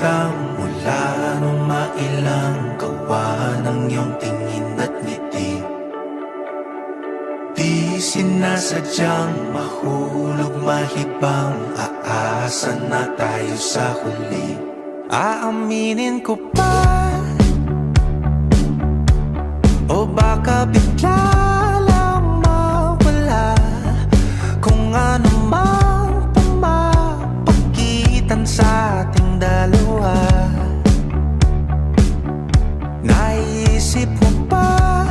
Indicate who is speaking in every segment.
Speaker 1: lang mula nung mailang gawa ng iyong tingin at ngiti. Di sinasadyang mahulog, mahibang, aasa na tayo sa huli. Aaminin ko pa, o baka bigla lang mawala kung ano mang pumapagitan sa ating dalawa. Naisip mo ba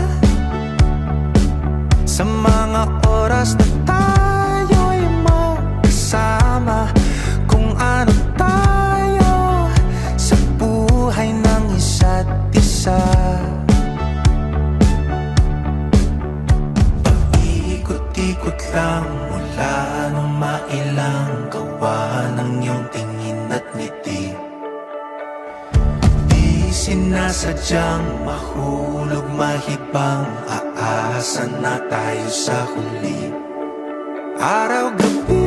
Speaker 1: sa mga oras na tayo'y magkasama, kung ano tayo sa buhay ng isa't isa? Paikot-ikot lang mula nung mailang gawa ng iyong tingin at ngiti. Di sinasadyang mahulog, mahibang, aasa na tayo sa huli. Araw-gabi